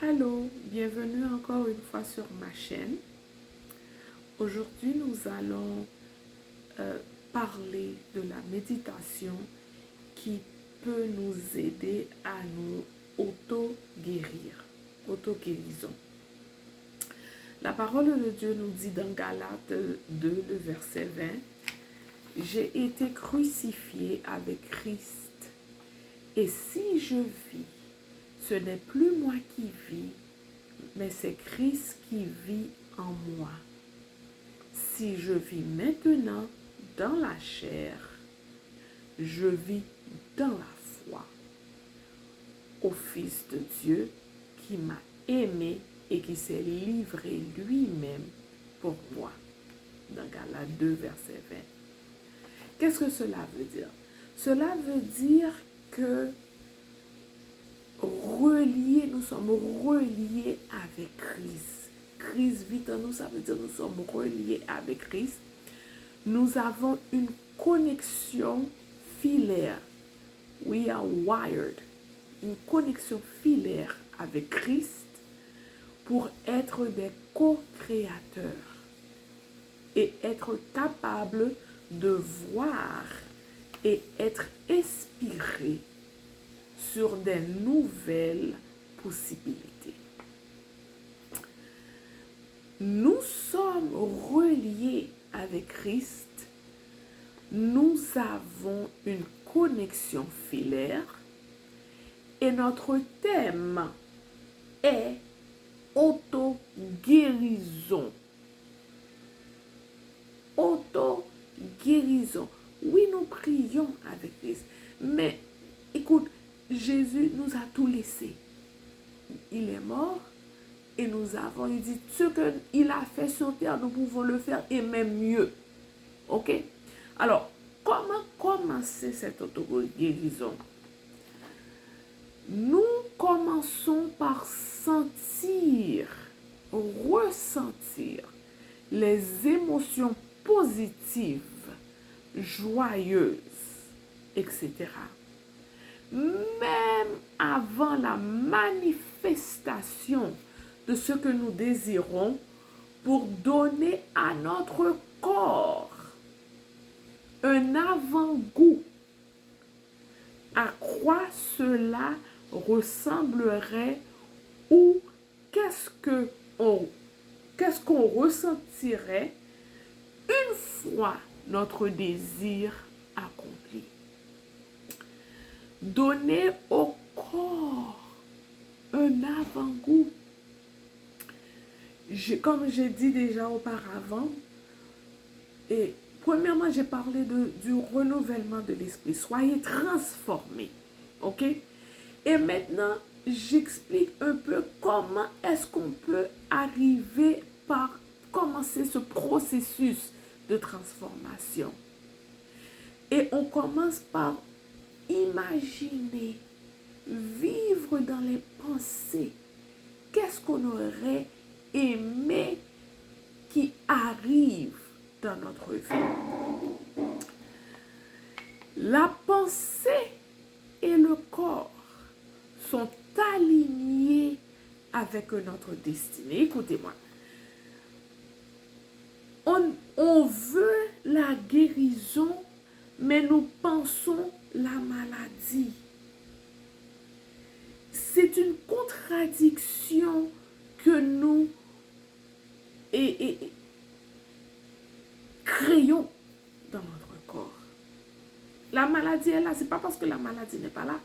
Allô, bienvenue encore une fois sur ma chaîne. Aujourd'hui, nous allons parler de la méditation qui peut nous aider à nous auto-guérir, auto-guérison. La parole de Dieu nous dit dans Galates 2, le verset 20, « J'ai été crucifié avec Christ, et si je vis, ce n'est plus moi qui vis, mais c'est Christ qui vit en moi. Si je vis maintenant dans la chair, je vis dans la foi au Fils de Dieu qui m'a aimé et qui s'est livré lui-même pour moi. » Dans Galates 2, verset 20. Qu'est-ce que cela veut dire? Cela veut dire que nous sommes reliés avec Christ. Christ vit en nous, ça veut dire que nous sommes reliés avec Christ. Nous avons une connexion filaire. We are wired. Une connexion filaire avec Christ pour être des co-créateurs et être capables de voir et être inspirés sur des nouvelles possibilités. Nous sommes reliés avec Christ, nous avons une connexion filaire et notre thème est auto-guérison. Auto-guérison. Oui, nous prions avec Christ, mais écoute, Jésus nous a tout laissé. Il est mort et il dit, ce qu'il a fait sur terre, nous pouvons le faire et même mieux. Ok? Alors, comment commencer cette auto-guérison? Nous commençons par ressentir les émotions positives, joyeuses, etc. Même avant la manifestation de ce que nous désirons, pour donner à notre corps un avant-goût à quoi cela ressemblerait ou qu'est-ce qu'on ressentirait une fois notre désir accompli. Donner au corps un avant-goût. Comme j'ai dit déjà auparavant, et premièrement, j'ai parlé du renouvellement de l'esprit. Soyez transformés. OK? Et maintenant, j'explique un peu comment est-ce qu'on peut arriver par commencer ce processus de transformation. Et on commence par imaginer, vivre dans les pensées. Qu'est-ce qu'on aurait aimé qui arrive dans notre vie? La pensée et le corps sont alignés avec notre destinée. Écoutez-moi. On veut la guérison, mais nous pensons la maladie. C'est une contradiction que nous créons dans notre corps. La maladie est là, c'est pas parce que la maladie n'est pas là,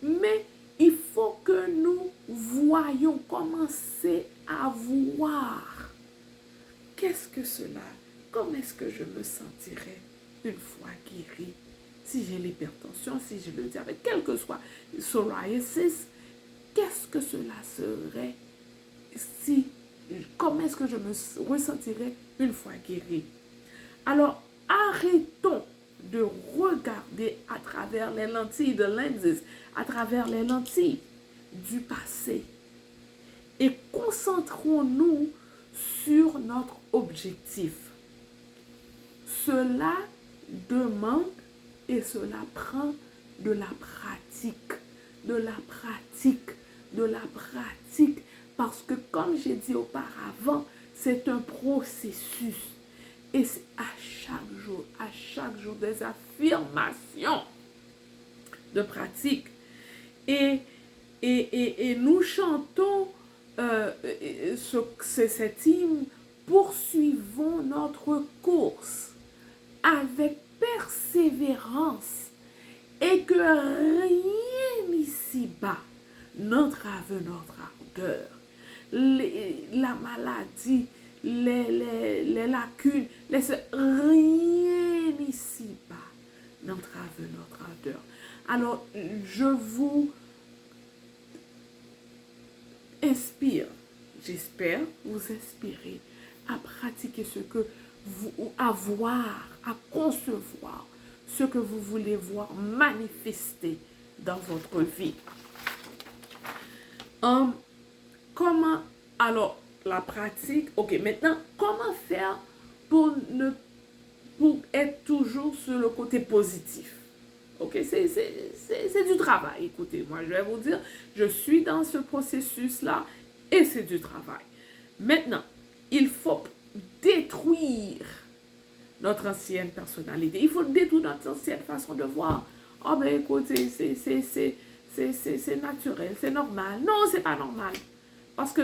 mais il faut que nous voyions, commencer à voir qu'est-ce que cela, comment est-ce que je me sentirais une fois guérie, si j'ai l'hypertension, si j'ai le diabète, quel que soit le psoriasis, qu'est-ce que cela serait comment est-ce que je me ressentirais une fois guérie? Alors, arrêtons de regarder à travers les lentilles de lenses, à travers les lentilles du passé. Et concentrons-nous sur notre objectif. Cela demande et cela prend de la pratique, de la pratique, de la pratique Parce que, comme j'ai dit auparavant, c'est un processus. Et c'est à chaque jour, des affirmations de pratique. Et nous chantons cet hymne, poursuivons notre course avec persévérance et que rien ici-bas n'entrave notre ardeur. La maladie, les lacunes, rien ici-bas n'entrave notre ardeur. Alors, je vous inspire, j'espère vous inspirer à pratiquer ce que vous, à voir, à concevoir ce que vous voulez voir manifester dans votre vie. Comment, alors, la pratique, ok, maintenant, comment faire pour être toujours sur le côté positif? Ok, c'est du travail. Écoutez, moi, je vais vous dire, je suis dans ce processus-là et c'est du travail. Maintenant, il faut détruire notre ancienne personnalité. Il faut détruire notre ancienne façon de voir. Oh, ben écoutez, c'est naturel, c'est normal. Non, c'est pas normal. Parce que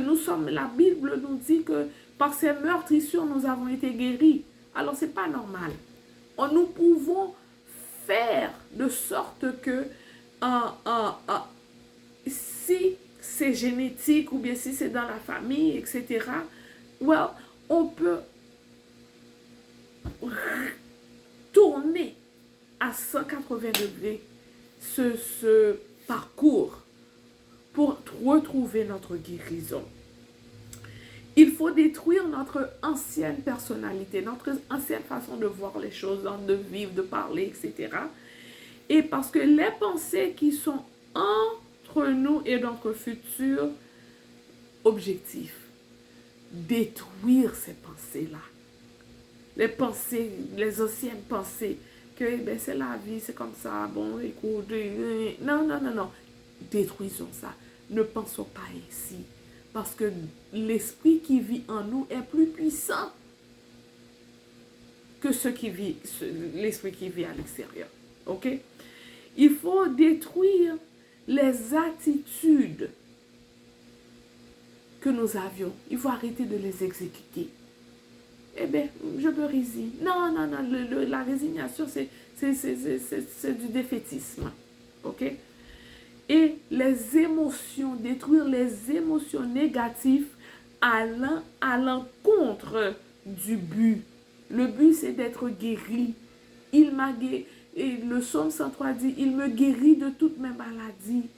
la Bible nous dit que par ces meurtrissures, nous avons été guéris. Alors, c'est pas normal. Nous pouvons faire de sorte que si c'est génétique ou bien si c'est dans la famille, etc., well, on peut tourner à 180 degrés ce parcours pour retrouver notre guérison. Il faut détruire notre ancienne personnalité, notre ancienne façon de voir les choses, de vivre, de parler, etc. Et parce que les pensées qui sont entre nous et notre futur objectif, détruire ces pensées-là. Les pensées, les anciennes pensées, que ben, c'est la vie, c'est comme ça, bon, écoute, non. Détruisons ça. Ne pensons pas ainsi. Parce que l'esprit qui vit en nous est plus puissant que l'esprit qui vit à l'extérieur. Ok? Il faut détruire les attitudes que nous avions. Il faut arrêter de les exécuter. Eh bien, je me résigne. Non, la résignation, c'est du défaitisme. Ok? Et les émotions, détruire les émotions négatives allant à l'encontre du but. Le but, c'est d'être guéri. Il m'a guéri. Et le psaume 103 dit, il me guérit de toutes mes maladies.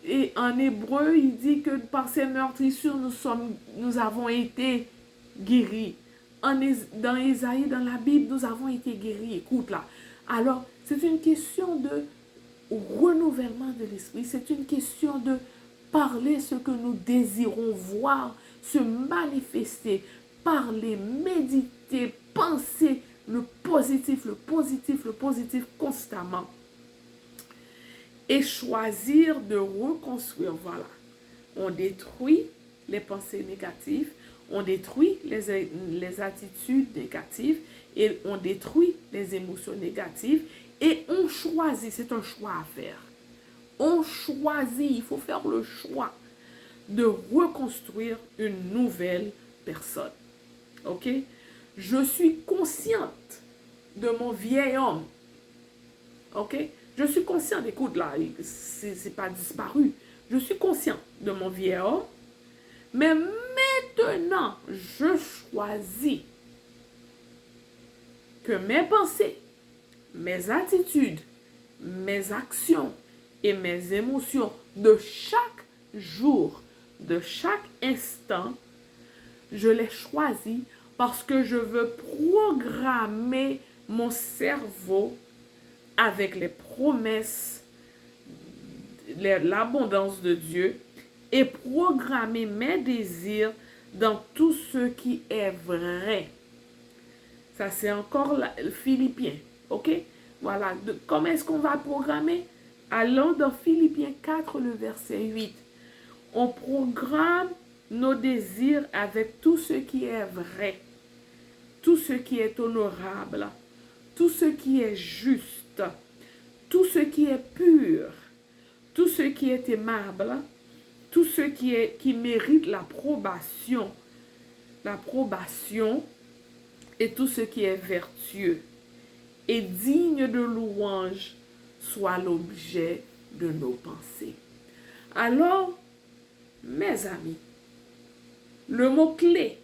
Et en hébreu, il dit que par ces meurtrissures, nous avons été guéris. Dans Isaïe, dans la Bible, nous avons été guéris. Écoute là. Alors, c'est une question de renouvellement de l'esprit. C'est une question de parler ce que nous désirons voir se manifester. Parler, méditer, penser le positif constamment. Et choisir de reconstruire. Voilà. On détruit les pensées négatives, on détruit les attitudes négatives et on détruit les émotions négatives et on choisit, c'est un choix à faire. On choisit, il faut faire le choix de reconstruire une nouvelle personne. Ok? Je suis consciente de mon vieil homme. Ok? Je suis consciente, écoute là, c'est pas disparu. Je suis consciente de mon vieil homme. Mais maintenant, je choisis que mes pensées, mes attitudes, mes actions et mes émotions de chaque jour, de chaque instant, je les choisis parce que je veux programmer mon cerveau avec les promesses, l'abondance de Dieu et programmer mes désirs dans tout ce qui est vrai. Ça, c'est encore Philippiens. Ok? Voilà. Comment est-ce qu'on va programmer? Allons dans Philippiens 4, le verset 8. On programme nos désirs avec tout ce qui est vrai, tout ce qui est honorable, tout ce qui est juste, tout ce qui est pur, tout ce qui est aimable, tout ce qui mérite l'approbation et tout ce qui est vertueux et digne de louange soit l'objet de nos pensées. Alors, mes amis, le mot-clé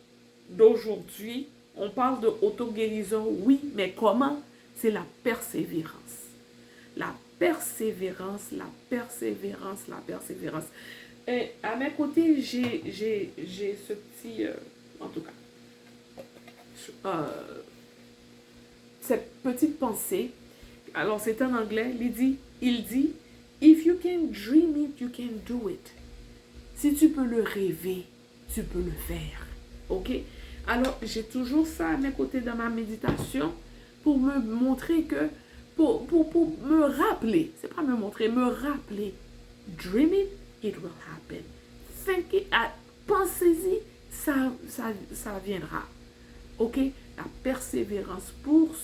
d'aujourd'hui, on parle de auto-guérison, oui, mais comment? C'est la persévérance. La persévérance, la persévérance, la persévérance. Et à mes côtés, j'ai ce petit, en tout cas, cette petite pensée. Alors, c'est en anglais, il dit, if you can dream it, you can do it. Si tu peux le rêver, tu peux le faire. Ok? Alors, j'ai toujours ça à mes côtés dans ma méditation pour me montrer que, pour me rappeler, c'est pas me montrer, me rappeler, dream it, it will happen. Think it, pensez-y, ça viendra. Ok? La persévérance poursuit